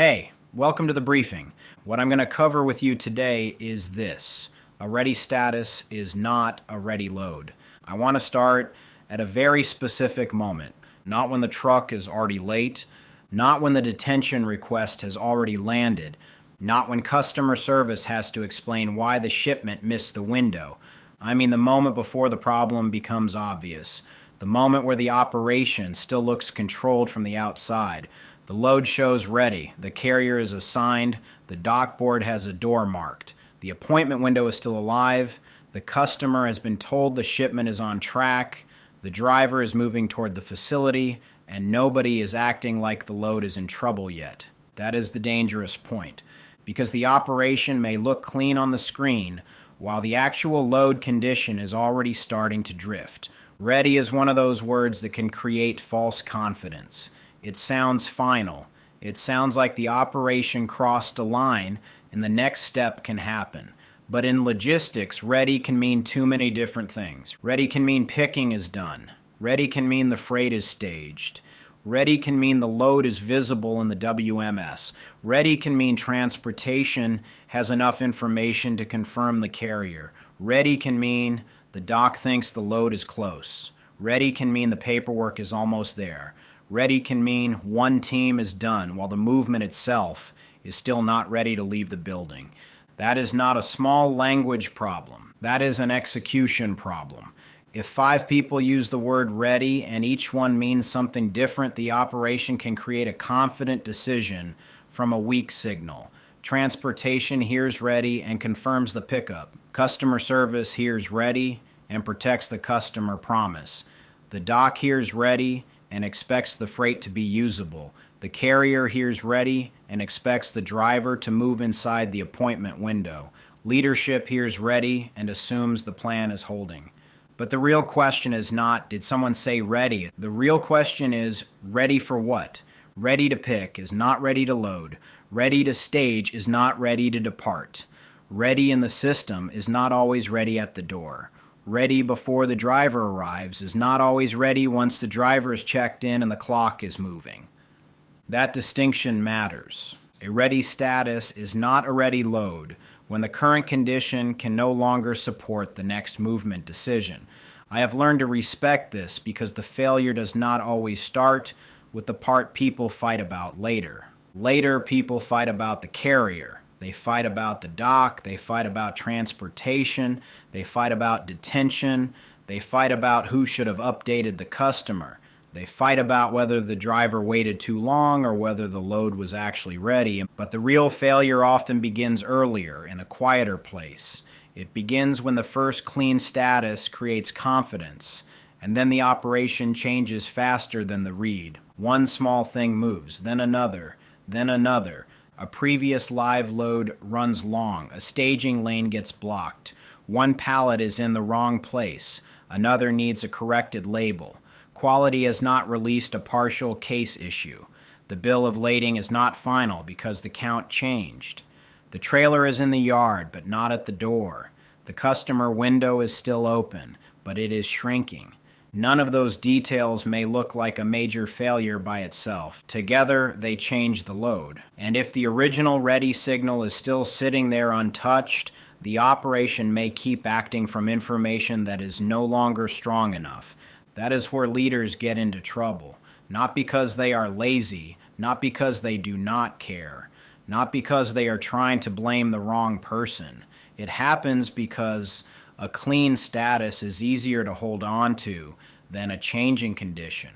Hey, welcome to the briefing. What I'm going to cover with you today is this. A ready status is not a ready load. I want to start at a very specific moment, not when the truck is already late, not when the detention request has already landed, not when customer service has to explain why the shipment missed the window. I mean the moment before the problem becomes obvious, the moment where the operation still looks controlled from the outside. The load shows ready, the carrier is assigned, the dock board has a door marked, the appointment window is still alive, the customer has been told the shipment is on track, the driver is moving toward the facility, and nobody is acting like the load is in trouble yet. That is the dangerous point, because the operation may look clean on the screen, while the actual load condition is already starting to drift. Ready is one of those words that can create false confidence. It sounds final. It sounds like the operation crossed a line and the next step can happen. But in logistics, ready can mean too many different things. Ready can mean picking is done. Ready can mean the freight is staged. Ready can mean the load is visible in the WMS. Ready can mean transportation has enough information to confirm the carrier. Ready can mean the dock thinks the load is close. Ready can mean the paperwork is almost there. Ready can mean one team is done while the movement itself is still not ready to leave the building. That is not a small language problem. That is an execution problem. If 5 people use the word ready and each one means something different, the operation can create a confident decision from a weak signal. Transportation hears ready and confirms the pickup. Customer service hears ready and protects the customer promise. The dock hears ready and expects the freight to be usable. The carrier hears ready and expects the driver to move inside the appointment window. Leadership hears ready and assumes the plan is holding. But the real question is not, did someone say ready? The real question is, ready for what? Ready to pick is not ready to load. Ready to stage is not ready to depart. Ready in the system is not always ready at the door. Ready before the driver arrives is not always ready once the driver is checked in and the clock is moving. That distinction matters. A ready status is not a ready load when the current condition can no longer support the next movement decision. I have learned to respect this because the failure does not always start with the part people fight about later. Later, people fight about the carrier. They fight about the dock, they fight about transportation, they fight about detention, they fight about who should have updated the customer. They fight about whether the driver waited too long or whether the load was actually ready. But the real failure often begins earlier, in a quieter place. It begins when the first clean status creates confidence, and then the operation changes faster than the read. One small thing moves, then another, then another. A previous live load runs long. A staging lane gets blocked. One pallet is in the wrong place. Another needs a corrected label. Quality has not released a partial case issue. The bill of lading is not final because the count changed. The trailer is in the yard, but not at the door. The customer window is still open, but it is shrinking. None of those details may look like a major failure by itself. Together, they change the load. And if the original ready signal is still sitting there untouched, the operation may keep acting from information that is no longer strong enough. That is where leaders get into trouble. Not because they are lazy, not because they do not care, not because they are trying to blame the wrong person. It happens because a clean status is easier to hold on to than a changing condition.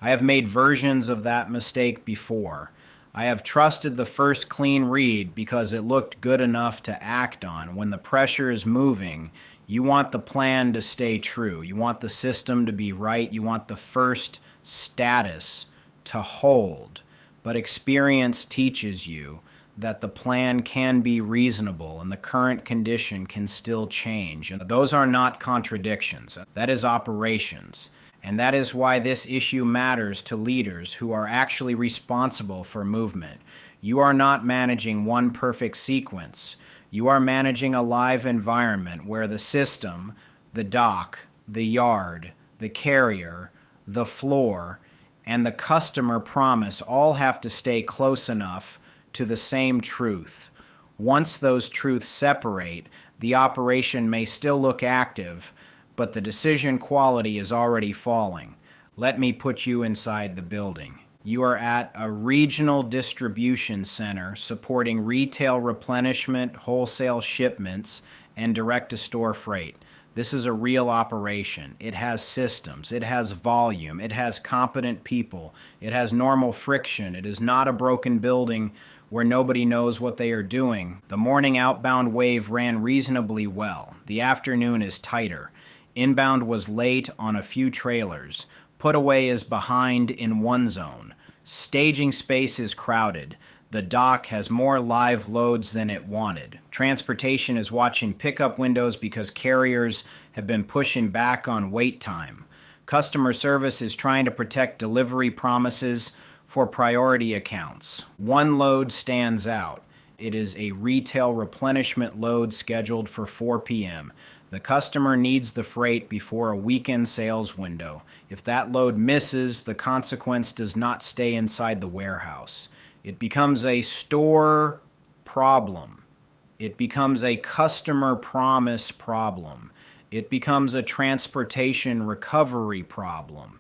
I have made versions of that mistake before. I have trusted the first clean read because it looked good enough to act on. When the pressure is moving, you want the plan to stay true. You want the system to be right. You want the first status to hold. But experience teaches you that the plan can be reasonable and the current condition can still change. And those are not contradictions. That is operations. And that is why this issue matters to leaders who are actually responsible for movement. You are not managing one perfect sequence. You are managing a live environment where the system, the dock, the yard, the carrier, the floor, and the customer promise all have to stay close enough to the same truth. Once those truths separate, the operation may still look active, but the decision quality is already falling. Let me put you inside the building. You are at a regional distribution center supporting retail replenishment, wholesale shipments, and direct-to-store freight. This is a real operation. It has systems. It has volume. It has competent people. It has normal friction. It is not a broken building where nobody knows what they are doing. The morning outbound wave ran reasonably well. The afternoon is tighter. Inbound was late on a few trailers. Put away is behind in one zone. Staging space is crowded. The dock has more live loads than it wanted. Transportation is watching pickup windows because carriers have been pushing back on wait time. Customer service is trying to protect delivery promises for priority accounts. One load stands out. It is a retail replenishment load scheduled for 4 p.m. The customer needs the freight before a weekend sales window. If that load misses, the consequence does not stay inside the warehouse. It becomes a store problem. It becomes a customer promise problem. It becomes a transportation recovery problem.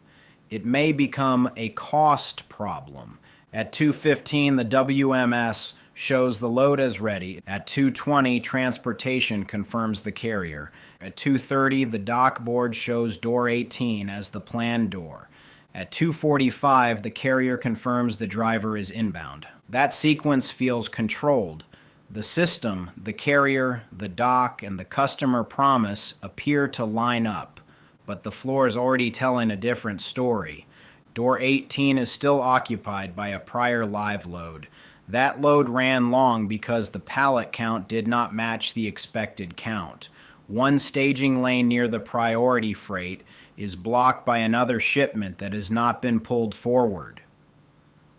It may become a cost problem. At 2:15, the WMS shows the load as ready. At 2:20, transportation confirms the carrier. At 2:30, the dock board shows door 18 as the planned door. At 2:45, the carrier confirms the driver is inbound. That sequence feels controlled. The system, the carrier, the dock, and the customer promise appear to line up, but the floor is already telling a different story. Door 18 is still occupied by a prior live load. That load ran long because the pallet count did not match the expected count. One staging lane near the priority freight is blocked by another shipment that has not been pulled forward.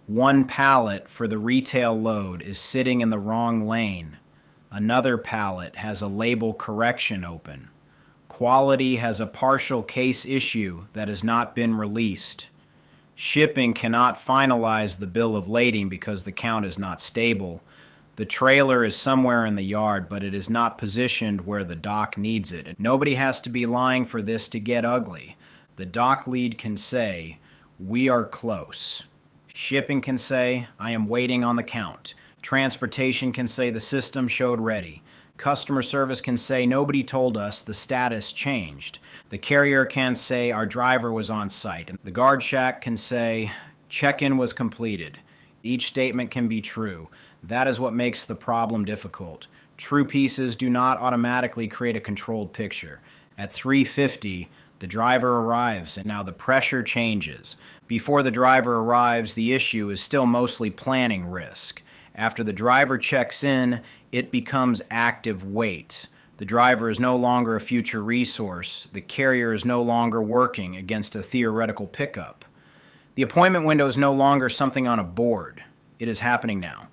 One pallet for the retail load is sitting in the wrong lane. Another pallet has a label correction open. Quality has a partial case issue that has not been released. Shipping cannot finalize the bill of lading because the count is not stable. The trailer is somewhere in the yard, but it is not positioned where the dock needs it. Nobody has to be lying for this to get ugly. The dock lead can say, "We are close." Shipping can say, "I am waiting on the count." Transportation can say, "The system showed ready." Customer service can say, "Nobody told us, the status changed." The carrier can say, "Our driver was on site." And the guard shack can say, "Check-in was completed." Each statement can be true. That is what makes the problem difficult. True pieces do not automatically create a controlled picture. At 3:50, the driver arrives, and now the pressure changes. Before the driver arrives, the issue is still mostly planning risk. After the driver checks in, it becomes active wait. The driver is no longer a future resource. The carrier is no longer working against a theoretical pickup. The appointment window is no longer something on a board. It is happening now.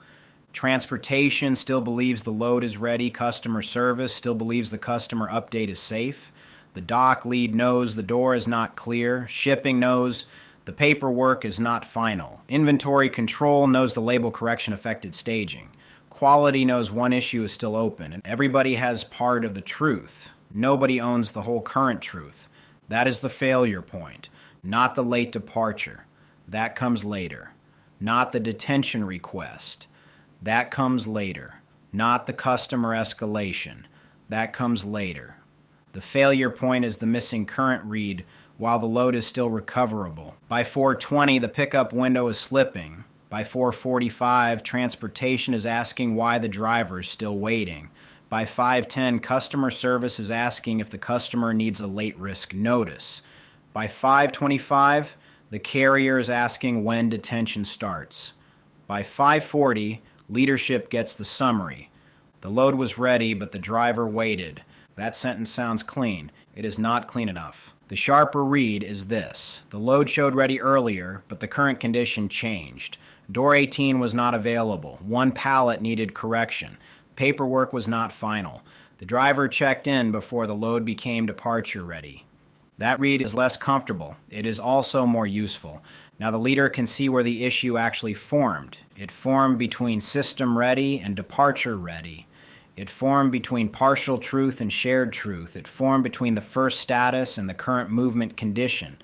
Transportation still believes the load is ready. Customer service still believes the customer update is safe. The dock lead knows the door is not clear. Shipping knows the paperwork is not final. Inventory control knows the label correction affected staging. Quality knows one issue is still open, and everybody has part of the truth. Nobody owns the whole current truth. That is the failure point, not the late departure. That comes later. Not the detention request. That comes later. Not the customer escalation. That comes later. The failure point is the missing current read while the load is still recoverable. By 4:20, the pickup window is slipping. By 4:45, transportation is asking why the driver is still waiting. By 5:10, customer service is asking if the customer needs a late risk notice. By 5:25, the carrier is asking when detention starts. By 5:40, leadership gets the summary. The load was ready, but the driver waited. That sentence sounds clean. It is not clean enough. The sharper read is this. The load showed ready earlier, but the current condition changed. Door 18 was not available. One pallet needed correction. Paperwork was not final. The driver checked in before the load became departure ready. That read is less comfortable. It is also more useful. Now the leader can see where the issue actually formed. It formed between system ready and departure ready. It formed between partial truth and shared truth. It formed between the first status and the current movement condition.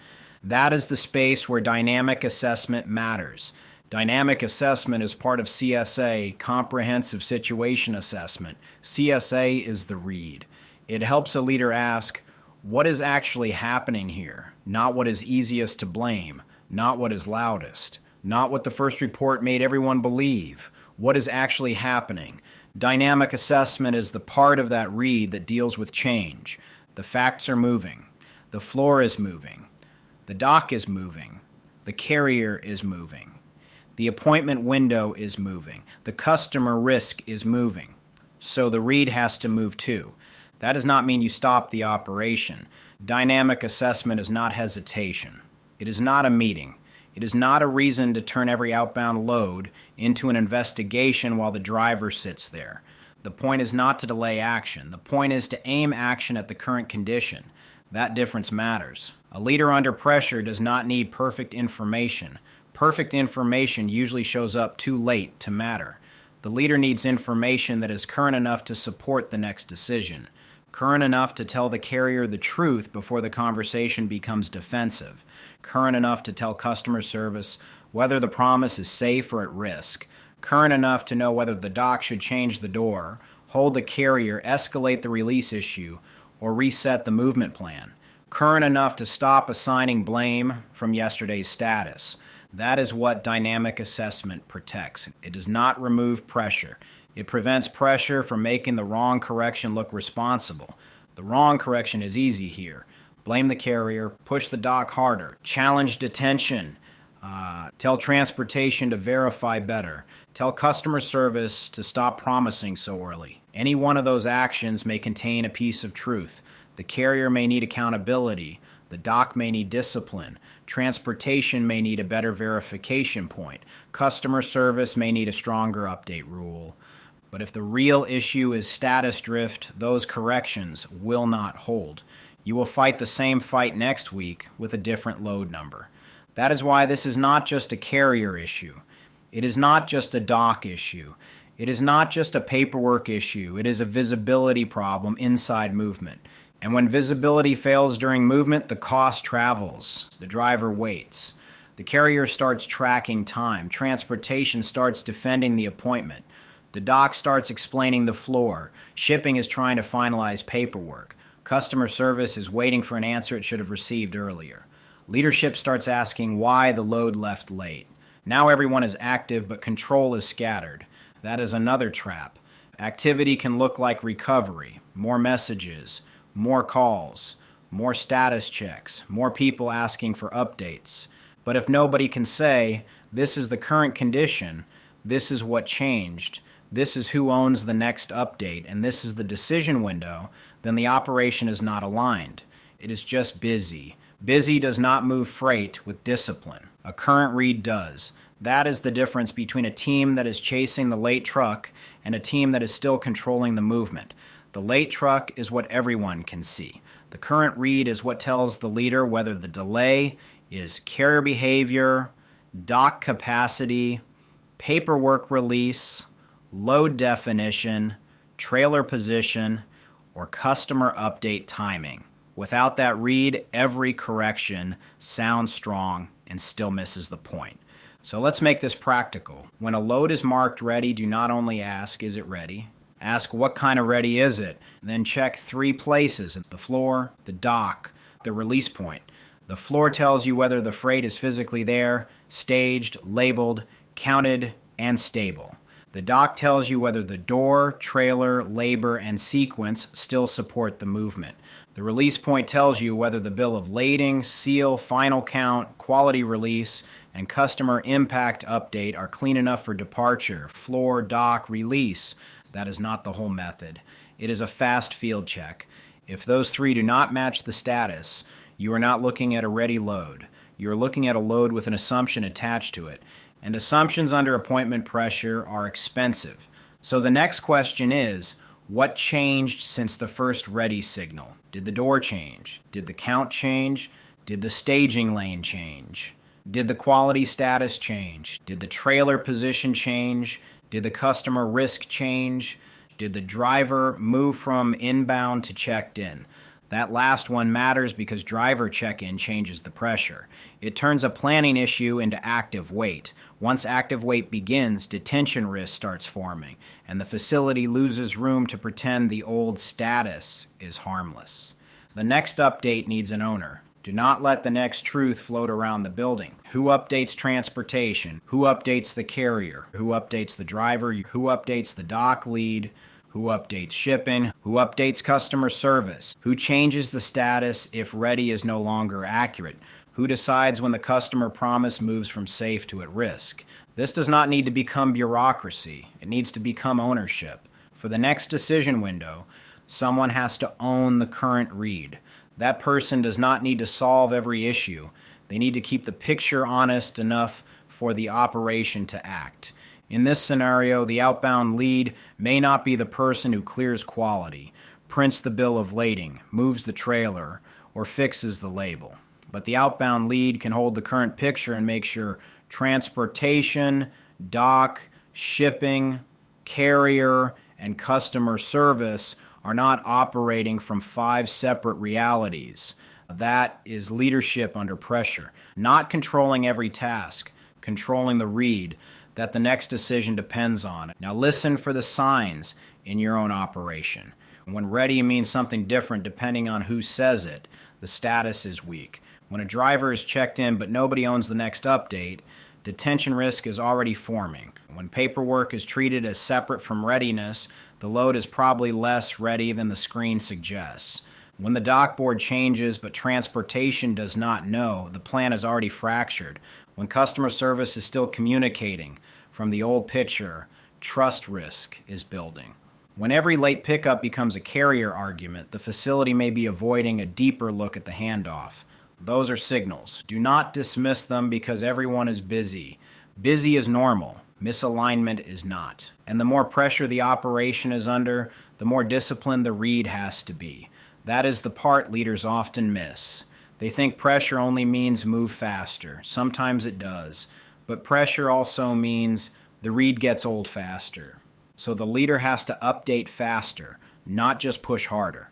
That is the space where dynamic assessment matters. Dynamic assessment is part of CSA, Comprehensive Situation Assessment. CSA is the read. It helps a leader ask, what is actually happening here? Not what is easiest to blame, not what is loudest, not what the first report made everyone believe. What is actually happening? Dynamic assessment is the part of that read that deals with change. The facts are moving. The floor is moving. The dock is moving. The carrier is moving. The appointment window is moving. The customer risk is moving. So the read has to move too. That does not mean you stop the operation. Dynamic assessment is not hesitation. It is not a meeting. It is not a reason to turn every outbound load into an investigation while the driver sits there. The point is not to delay action. The point is to aim action at the current condition. That difference matters. A leader under pressure does not need perfect information. Perfect information usually shows up too late to matter. The leader needs information that is current enough to support the next decision. Current enough to tell the carrier the truth before the conversation becomes defensive. Current enough to tell customer service whether the promise is safe or at risk. Current enough to know whether the dock should change the door, hold the carrier, escalate the release issue, or reset the movement plan. Current enough to stop assigning blame from yesterday's status. That is what dynamic assessment protects. It does not remove pressure. It prevents pressure from making the wrong correction look responsible. The wrong correction is easy here. Blame the carrier, push the dock harder, challenge detention, tell transportation to verify better, tell customer service to stop promising so early. Any one of those actions may contain a piece of truth. The carrier may need accountability. The dock may need discipline. Transportation may need a better verification point. Customer service may need a stronger update rule. But if the real issue is status drift, those corrections will not hold. You will fight the same fight next week with a different load number. That is why this is not just a carrier issue. It is not just a dock issue. It is not just a paperwork issue. It is a visibility problem inside movement. And when visibility fails during movement, the cost travels. The driver waits. The carrier starts tracking time. Transportation starts defending the appointment. The dock starts explaining the floor. Shipping is trying to finalize paperwork. Customer service is waiting for an answer it should have received earlier. Leadership starts asking why the load left late. Now everyone is active, but control is scattered. That is another trap. Activity can look like recovery, more messages, more calls, more status checks, more people asking for updates. But if nobody can say, this is the current condition, this is what changed, this is who owns the next update, and this is the decision window, then the operation is not aligned. It is just busy. Busy does not move freight with discipline. A current read does. That is the difference between a team that is chasing the late truck and a team that is still controlling the movement. The late truck is what everyone can see. The current read is what tells the leader whether the delay is carrier behavior, dock capacity, paperwork release, load definition, trailer position, or customer update timing. Without that read, every correction sounds strong and still misses the point. So let's make this practical. When a load is marked ready, do not only ask, is it ready? Ask, what kind of ready is it? Then check 3 places: the floor, the dock, the release point. The floor tells you whether the freight is physically there, staged, labeled, counted, and stable. The dock tells you whether the door, trailer, labor, and sequence still support the movement. The release point tells you whether the bill of lading, seal, final count, quality release, and customer impact update are clean enough for departure, floor, dock, release. That is not the whole method. It is a fast field check. If those 3 do not match the status, you are not looking at a ready load. You are looking at a load with an assumption attached to it. And assumptions under appointment pressure are expensive. So the next question is, what changed since the first ready signal? Did the door change? Did the count change? Did the staging lane change? Did the quality status change? Did the trailer position change? Did the customer risk change? Did the driver move from inbound to checked in? That last one matters because driver check-in changes the pressure. It turns a planning issue into active wait. Once active wait begins, detention risk starts forming, and the facility loses room to pretend the old status is harmless. The next update needs an owner. Do not let the next truth float around the building. Who updates transportation? Who updates the carrier? Who updates the driver? Who updates the dock lead? Who updates shipping? Who updates customer service? Who changes the status if ready is no longer accurate? Who decides when the customer promise moves from safe to at risk? This does not need to become bureaucracy. It needs to become ownership. For the next decision window, someone has to own the current read. That person does not need to solve every issue. They need to keep the picture honest enough for the operation to act. In this scenario, the outbound lead may not be the person who clears quality, prints the bill of lading, moves the trailer, or fixes the label. But the outbound lead can hold the current picture and make sure transportation, dock, shipping, carrier, and customer service are not operating from 5 separate realities. That is leadership under pressure. Not controlling every task, controlling the read that the next decision depends on. Now listen for the signs in your own operation. When ready means something different depending on who says it. The status is weak. When a driver is checked in but nobody owns the next update, detention risk is already forming. When paperwork is treated as separate from readiness, the load is probably less ready than the screen suggests. When the dock board changes but transportation does not know, the plan is already fractured. When customer service is still communicating from the old picture, trust risk is building. When every late pickup becomes a carrier argument, the facility may be avoiding a deeper look at the handoff. Those are signals. Do not dismiss them because everyone is busy. Busy is normal. Misalignment is not. And the more pressure the operation is under, the more disciplined the read has to be. That is the part leaders often miss. They think pressure only means move faster. Sometimes it does. But pressure also means the read gets old faster. So the leader has to update faster, not just push harder.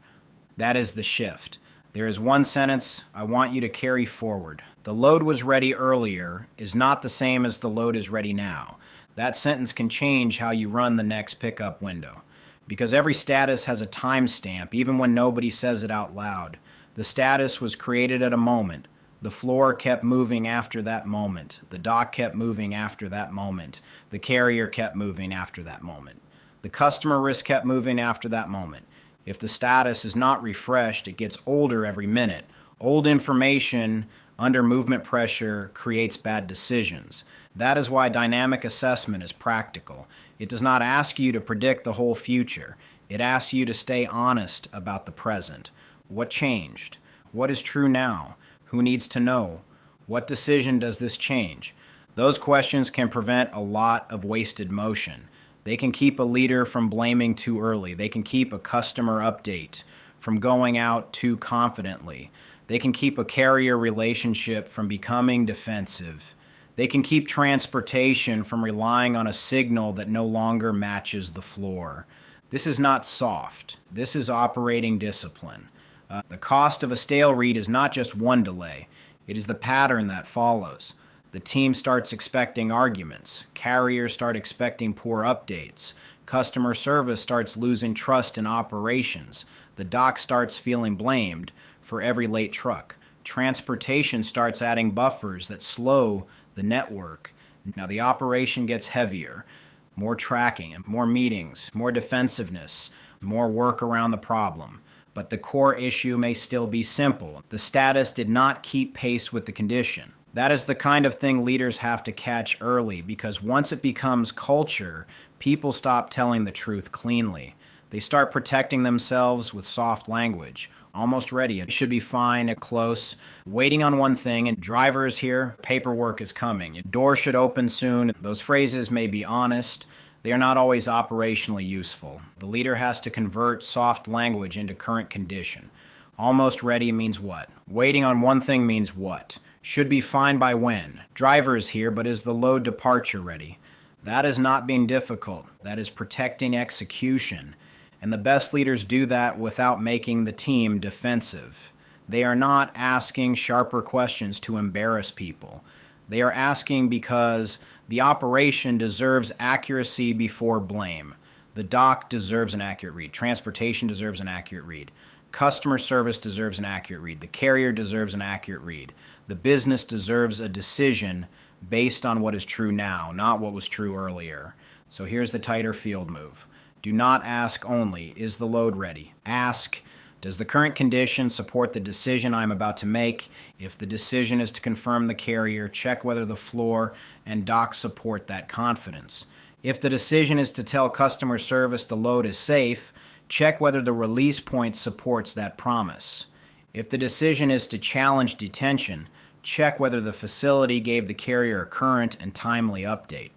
That is the shift. There is one sentence I want you to carry forward. The load was ready earlier is not the same as the load is ready now. That sentence can change how you run the next pickup window. Because every status has a timestamp, even when nobody says it out loud. The status was created at a moment. The floor kept moving after that moment. The dock kept moving after that moment. The carrier kept moving after that moment. The customer risk kept moving after that moment. If the status is not refreshed, it gets older every minute. Old information under movement pressure creates bad decisions. That is why dynamic assessment is practical. It does not ask you to predict the whole future. It asks you to stay honest about the present. What changed? What is true now? Who needs to know? What decision does this change? Those questions can prevent a lot of wasted motion. They can keep a leader from blaming too early. They can keep a customer update from going out too confidently. They can keep a carrier relationship from becoming defensive. They can keep transportation from relying on a signal that no longer matches the floor. This is not soft. This is operating discipline. The cost of a stale read is not just one delay. It is the pattern that follows. The team starts expecting arguments. Carriers start expecting poor updates. Customer service starts losing trust in operations. The dock starts feeling blamed for every late truck. Transportation starts adding buffers that slow the network. Now the operation gets heavier. More tracking, more meetings, more defensiveness, more work around the problem. But the core issue may still be simple. The status did not keep pace with the condition. That is the kind of thing leaders have to catch early, because once it becomes culture, people stop telling the truth cleanly. They start protecting themselves with soft language. Almost ready. It should be fine, close. Waiting on one thing, and driver is here, paperwork is coming. Your door should open soon. Those phrases may be honest. They are not always operationally useful. The leader has to convert soft language into current condition. Almost ready means what? Waiting on one thing means what? Should be fine by when? Driver is here, but is the load departure ready? That is not being difficult. That is protecting execution. And the best leaders do that without making the team defensive. They are not asking sharper questions to embarrass people. They are asking because the operation deserves accuracy before blame. The dock deserves an accurate read. Transportation deserves an accurate read. Customer service deserves an accurate read. The carrier deserves an accurate read. The business deserves a decision based on what is true now, not what was true earlier. So here's the tighter field move. Do not ask only, is the load ready? Ask, does the current condition support the decision I'm about to make? If the decision is to confirm the carrier, check whether the floor and dock support that confidence. If the decision is to tell customer service the load is safe, check whether the release point supports that promise. If the decision is to challenge detention, check whether the facility gave the carrier a current and timely update.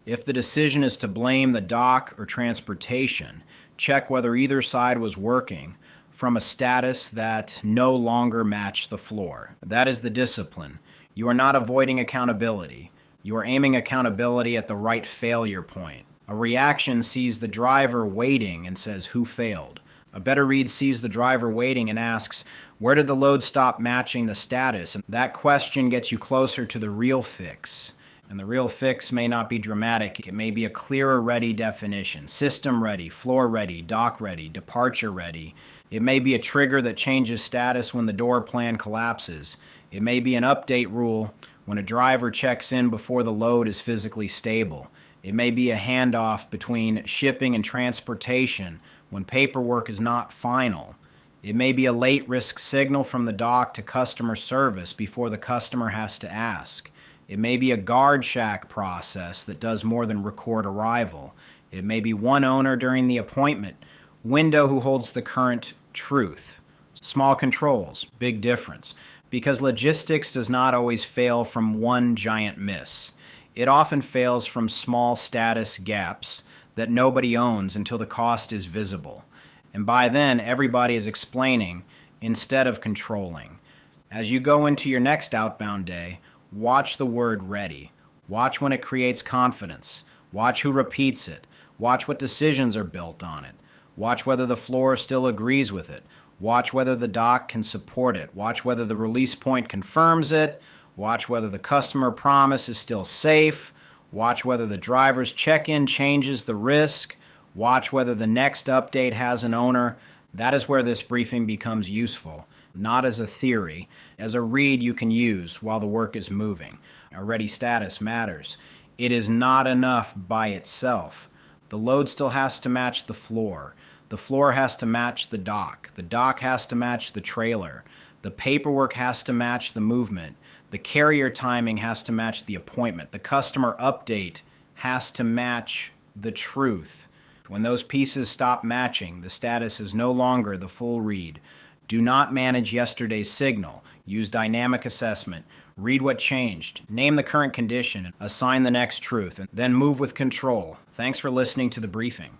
If the decision is to blame the dock or transportation, check whether either side was working from a status that no longer matched the floor. That is the discipline. You are not avoiding accountability. You are aiming accountability at the right failure point. A reaction sees the driver waiting and says, who failed? A better read sees the driver waiting and asks, where did the load stop matching the status? And that question gets you closer to the real fix. And the real fix may not be dramatic. It may be a clearer ready definition. System ready, floor ready, dock ready, departure ready. It may be a trigger that changes status when the door plan collapses. It may be an update rule when a driver checks in before the load is physically stable. It may be a handoff between shipping and transportation when paperwork is not final. It may be a late risk signal from the dock to customer service before the customer has to ask. It may be a guard shack process that does more than record arrival. It may be one owner during the appointment window who holds the current truth. Small controls, big difference. Because logistics does not always fail from one giant miss. It often fails from small status gaps that nobody owns until the cost is visible. And by then, everybody is explaining instead of controlling. As you go into your next outbound day, watch the word ready. Watch when it creates confidence. Watch who repeats it. Watch what decisions are built on it. Watch whether the floor still agrees with it. Watch whether the dock can support it. Watch whether the release point confirms it. Watch whether the customer promise is still safe. Watch whether the driver's check-in changes the risk. Watch whether the next update has an owner. That is where this briefing becomes useful, not as a theory, as a read you can use while the work is moving. A ready status matters. It is not enough by itself. The load still has to match the floor. The floor has to match the dock. The dock has to match the trailer. The paperwork has to match the movement. The carrier timing has to match the appointment. The customer update has to match the truth. When those pieces stop matching, the status is no longer the full read. Do not manage yesterday's signal. Use dynamic assessment. Read what changed. Name the current condition. Assign the next truth. And then move with control. Thanks for listening to the briefing.